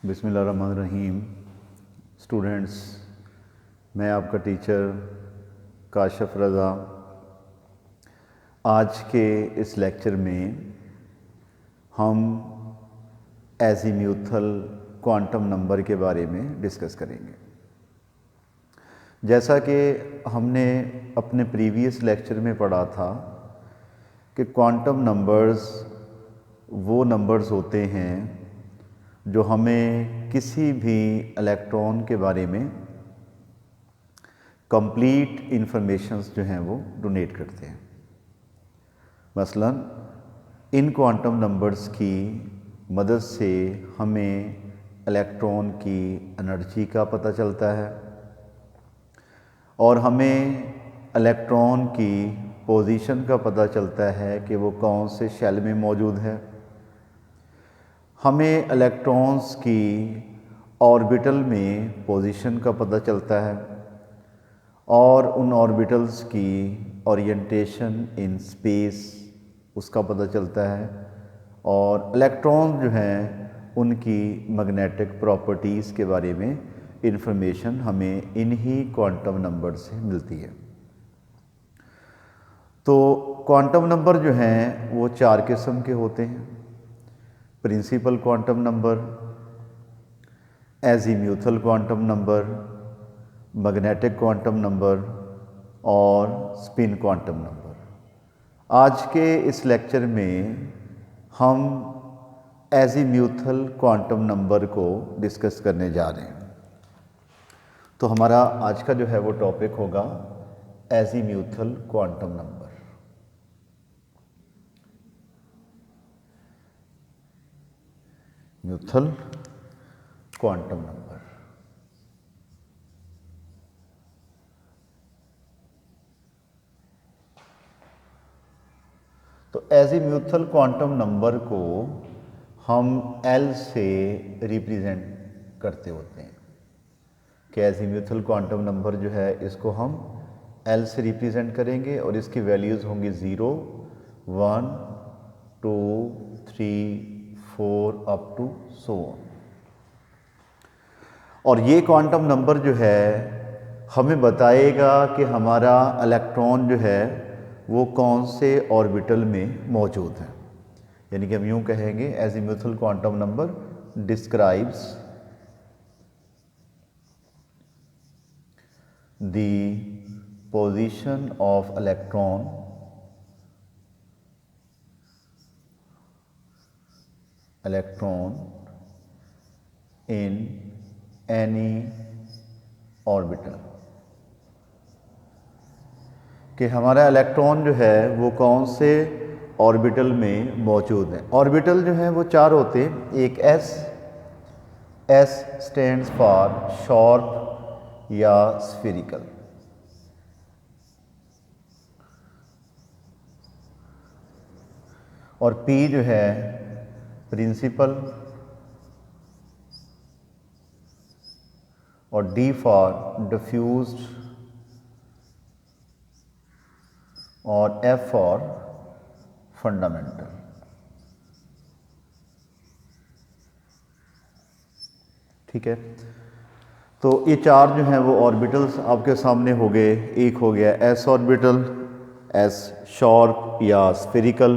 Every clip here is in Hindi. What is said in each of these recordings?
बिस्मिल्लाहिर्रहमानिर्रहीम। स्टूडेंट्स, मैं आपका टीचर काशिफ रज़ा। आज के इस लेक्चर में हम एज़ीम्यूथल क्वांटम नंबर के बारे में डिस्कस करेंगे। जैसा कि हमने अपने प्रीवियस लेक्चर में पढ़ा था कि क्वांटम नंबर्स वो नंबर्स होते हैं जो हमें किसी भी इलेक्ट्रॉन के बारे में कंप्लीट इंफॉर्मेशंस जो हैं वो डोनेट करते हैं। मसलन इन क्वांटम नंबर्स की मदद से हमें इलेक्ट्रॉन की एनर्जी का पता चलता है और हमें इलेक्ट्रॉन की पोजीशन का पता चलता है कि वो कौन से शेल में मौजूद है। हमें इलेक्ट्रॉन्स की ऑर्बिटल में पोजीशन का पता चलता है और उन ऑर्बिटल्स की ओरिएंटेशन इन स्पेस उसका पता चलता है और इलेक्ट्रॉन जो हैं उनकी मैग्नेटिक प्रॉपर्टीज़ के बारे में इंफॉर्मेशन हमें इन्हीं क्वांटम नंबर से मिलती है। तो क्वांटम नंबर जो हैं वो 4 किस्म के होते हैं: principal quantum number, azimuthal quantum number, magnetic quantum number और स्पिन क्वांटम नंबर। आज के इस लेक्चर में हम एज़ीम्यूथल क्वांटम नंबर को डिस्कस करने जा रहे हैं। तो हमारा आज का जो है वो टॉपिक होगा एज़ीम्यूथल क्वांटम नंबर। म्यूथल क्वांटम नंबर। तो एज़ीम्यूथल क्वांटम नंबर को हम एल से रिप्रेजेंट करते होते हैं कि एज़ीम्यूथल क्वांटम नंबर जो है इसको हम एल से रिप्रेजेंट करेंगे और इसकी वैल्यूज़ होंगी 0, 1, 2, 3, 4 अप टू सो ऑन। और ये क्वांटम नंबर जो है हमें बताएगा कि हमारा इलेक्ट्रॉन जो है वो कौन से ऑर्बिटल में मौजूद है। यानी कि हम यूँ कहेंगे azimuthal quantum number describes the position of electron in any orbital, कि हमारा इलेक्ट्रॉन जो है वो कौन से ऑर्बिटल में मौजूद है। ऑर्बिटल जो है वो 4 होते हैं। एक एस स्टैंड्स फॉर शार्प या स्फेरिकल, और पी जो है प्रिंसिपल, और डी फॉर डिफ्यूज्ड, और एफ फॉर फंडामेंटल। ठीक है, तो ये 4 जो हैं वो ऑर्बिटल्स आपके सामने हो गए। एक हो गया एस ऑर्बिटल, एस शार्प या स्फेरिकल,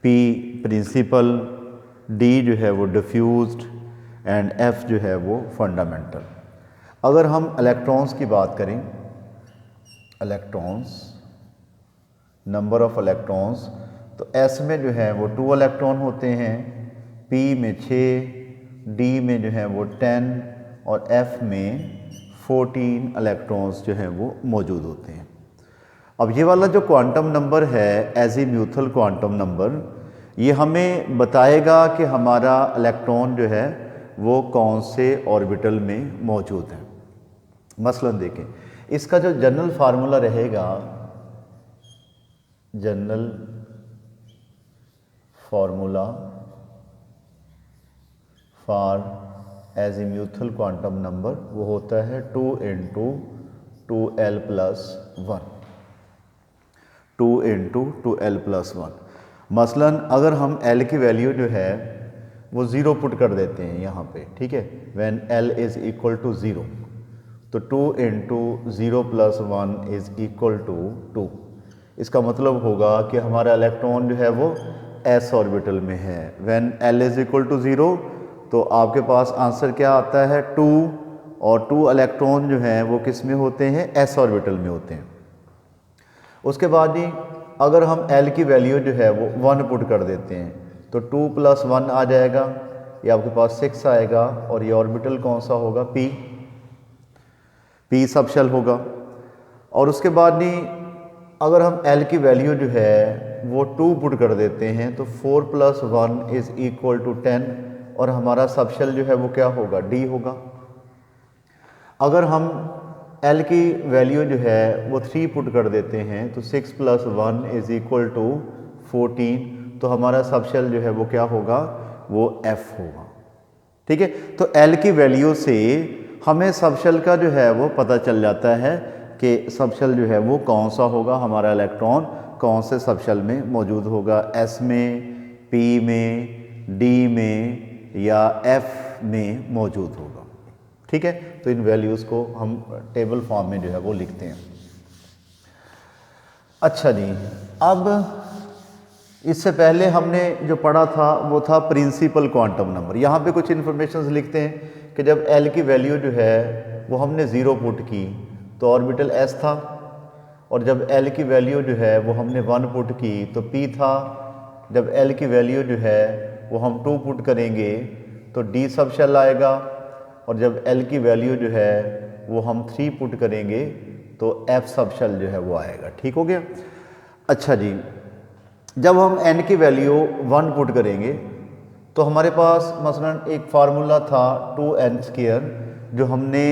पी प्रिंसिपल, डी जो है वो डिफ्यूज्ड एंड एफ जो है वो फंडामेंटल। अगर हम इलेक्ट्रॉन्स की बात करें, इलेक्ट्रॉन्स, नंबर ऑफ इलेक्ट्रॉन्स, तो एस में जो है वो 2 इलेक्ट्रॉन होते हैं, पी में 6, डी में जो है वो 10 और एफ में 14 इलेक्ट्रॉन्स जो हैं वो मौजूद होते हैं। अब ये वाला जो क्वांटम नंबर है एज़ीम्यूथल क्वांटम नंबर, ये हमें बताएगा कि हमारा इलेक्ट्रॉन जो है वो कौन से ऑर्बिटल में मौजूद है। मसलन देखें, इसका जो जनरल फार्मूला रहेगा, general formula for azimuthal quantum number वो होता है 2 × 2l+1, 2 × 2l+1। मसलन अगर हम l की वैल्यू जो है वो ज़ीरो पुट कर देते हैं यहाँ पे, ठीक है। When L is equal to zero, तो 2 into 0 plus 1 is equal to 2। इसका मतलब होगा कि हमारा इलेक्ट्रॉन जो है वो s ऑर्बिटल में है। When L is equal to zero, तो आपके पास आंसर क्या आता है 2, और 2 इलेक्ट्रॉन जो हैं वो किस में होते हैं, s ऑर्बिटल में होते हैं। उसके बाद ही अगर हम L की वैल्यू जो है वो 1 पुट कर देते हैं, तो 2 प्लस 1 आ जाएगा, ये आपके पास 6 आएगा, और ये ऑर्बिटल कौन सा होगा, P सबशेल होगा। और उसके बाद ही अगर हम L की वैल्यू जो है वो 2 पुट कर देते हैं, तो 4 प्लस 1 इज़ इक्वल टू 10, और हमारा सबशेल जो है वो क्या होगा, D होगा। अगर हम L की वैल्यू जो है वो 3 पुट कर देते हैं, तो 6 प्लस 1 इज़ इक्वल टू 14, तो हमारा सबशेल जो है वो क्या होगा, वो F होगा, ठीक है। तो L की वैल्यू से हमें सबशेल का जो है वो पता चल जाता है कि सबशेल जो है वो कौन सा होगा, हमारा इलेक्ट्रॉन कौन से सबशेल में मौजूद होगा, S में, P में, D में या F में मौजूद होगा, ठीक है। तो इन वैल्यूज़ को हम टेबल फॉर्म में जो है वो लिखते हैं। अच्छा जी, अब इससे पहले हमने जो पढ़ा था वो था प्रिंसिपल क्वांटम नंबर। यहाँ पे कुछ इन्फॉर्मेशंस लिखते हैं कि जब L की वैल्यू जो है वो हमने 0 पुट की तो ऑर्बिटल S था, और जब L की वैल्यू जो है वो हमने 1 पुट की तो P था। जब L की वैल्यू जो है वो हम 2 पुट करेंगे तो D सबशेल आएगा, और जब L की वैल्यू जो है वो हम 3 पुट करेंगे तो F सबशेल जो है वो आएगा, ठीक हो गया। अच्छा जी, जब हम n की वैल्यू 1 पुट करेंगे तो हमारे पास मसलन एक फार्मूला था 2n², जो हमने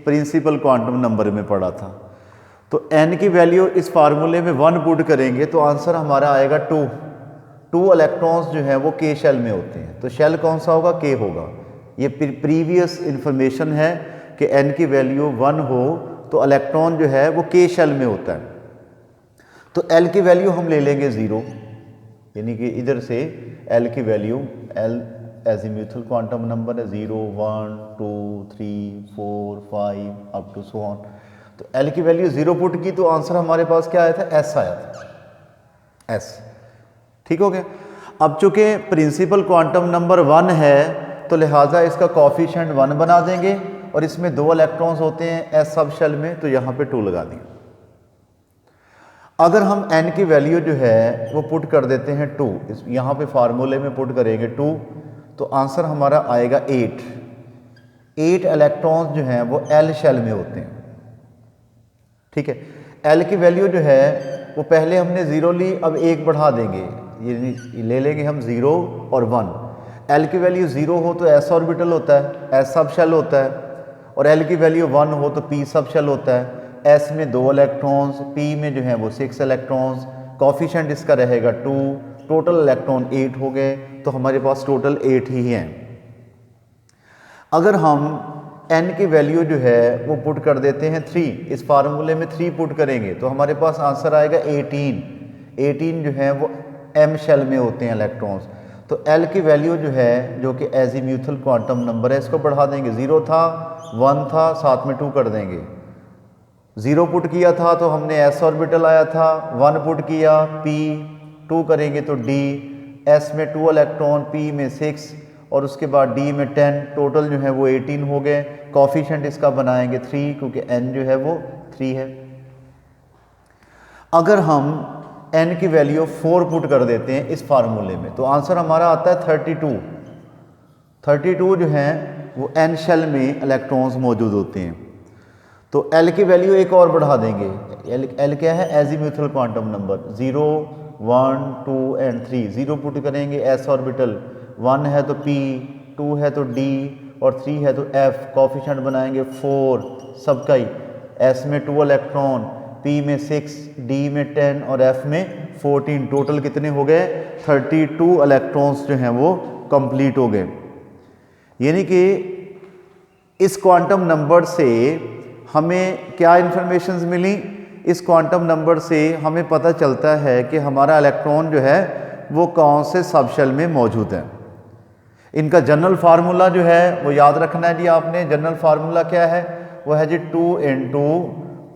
प्रिंसिपल क्वांटम नंबर में पढ़ा था। तो n की वैल्यू इस फार्मूले में 1 पुट करेंगे तो आंसर हमारा आएगा 2। 2 इलेक्ट्रॉन्स जो हैं वो k शेल में होते हैं, तो शेल कौन सा होगा, k होगा। ये प्रीवियस इंफॉर्मेशन है कि n की वैल्यू 1 हो तो इलेक्ट्रॉन जो है वो k शेल में होता है। तो L की वैल्यू हम ले लेंगे 0, यानी कि इधर से L की value, L azimuthal quantum number है 0, 1, 2, 3, 4, 5 अप टू सो ऑन। तो L की वैल्यू 0 पुट की तो आंसर हमारे पास क्या आया था, S आया था, S, ठीक हो गया। अब चूंकि प्रिंसिपल क्वांटम नंबर 1 है तो लिहाजा इसका कॉफिशिएंट 1 बना देंगे, और इसमें 2 इलेक्ट्रॉन्स होते हैं S सबशेल में, तो यहाँ पे 2 लगा देंगे। अगर हम n की वैल्यू जो है वो पुट कर देते हैं 2, इस यहाँ पे फार्मूले में पुट करेंगे 2, तो आंसर हमारा आएगा 8। 8 इलेक्ट्रॉन्स जो हैं वो L शेल में होते हैं, ठीक है। L की वैल्यू जो है वो पहले हमने 0 ली, अब 1 बढ़ा देंगे, ये ले लेंगे हम 0 और 1। L की वैल्यू 0 हो तो S ऑर्बिटल होता है, S सबशेल होता है, और L की वैल्यू 1 हो तो P सबशेल होता है। S में 2 इलेक्ट्रॉन्स, P में जो है वो 6 इलेक्ट्रॉन्स, कॉफिशिएंट इसका रहेगा 2, टोटल इलेक्ट्रॉन 8 हो गए, तो हमारे पास टोटल 8 ही हैं। अगर हम n की वैल्यू जो है वो पुट कर देते हैं 3, इस फार्मूले में 3 पुट करेंगे तो हमारे पास आंसर आएगा 18। 18 जो है वो m शेल में होते हैं इलेक्ट्रॉन्स। तो L की वैल्यू जो है, जो कि एजीम्यूथल क्वांटम नंबर है, इसको बढ़ा देंगे, 0 था, 1 था, साथ में 2 कर देंगे। 0 पुट किया था तो हमने S ऑर्बिटल आया था, 1 पुट किया P, 2 करेंगे तो D, S में 2 इलेक्ट्रॉन, P में 6 और उसके बाद D में 10, टोटल जो है वो 18 हो गए। कॉफिशिएंट इसका बनाएंगे 3 क्योंकि n जो है वो 3 है। अगर हम n की वैल्यू 4 पुट कर देते हैं इस फार्मूले में तो आंसर हमारा आता है 32। 32 जो है वो n शेल में इलेक्ट्रॉन्स मौजूद होते हैं। तो L की वैल्यू एक और बढ़ा देंगे, L क्या है, azimuthal quantum number, 0, 1, 2 and 3। 0 put करेंगे S ऑर्बिटल, 1 है तो P, 2 है तो D और 3 है तो F। कॉफिशिएंट बनाएंगे 4 सबका ही, S में 2 इलेक्ट्रॉन, P में 6, D में 10 और F में 14। टोटल कितने हो गए, 32 इलेक्ट्रॉन्स जो हैं वो कंप्लीट हो गए। यानी कि इस क्वांटम नंबर से हमें क्या इन्फॉर्मेशंस मिली, इस क्वांटम नंबर से हमें पता चलता है कि हमारा इलेक्ट्रॉन जो है वो कौन से सबशेल में मौजूद है। इनका जनरल फार्मूला जो है वो याद रखना है जी आपने। जनरल फार्मूला क्या है? वो है जी 2 ×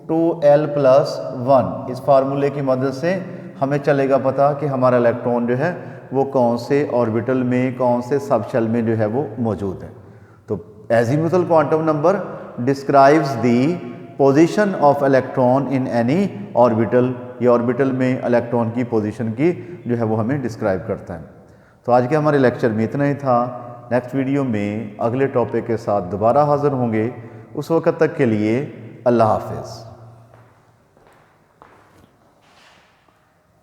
2l+1। इस फार्मूले की मदद से हमें चलेगा पता कि हमारा इलेक्ट्रॉन जो है वो कौन से ऑर्बिटल में, कौन से सबशेल में जो है वो मौजूद है। तो azimuthal quantum number describes the position of electron in any orbital. ये ऑर्बिटल में इलेक्ट्रॉन की पोजीशन की जो है वो हमें डिस्क्राइब करता है। तो आज के हमारे लेक्चर में इतना ही था। नेक्स्ट वीडियो में अगले टॉपिक के साथ दोबारा हाज़िर होंगे। उस वक्त तक के लिए अल्लाह हाफ़िज़।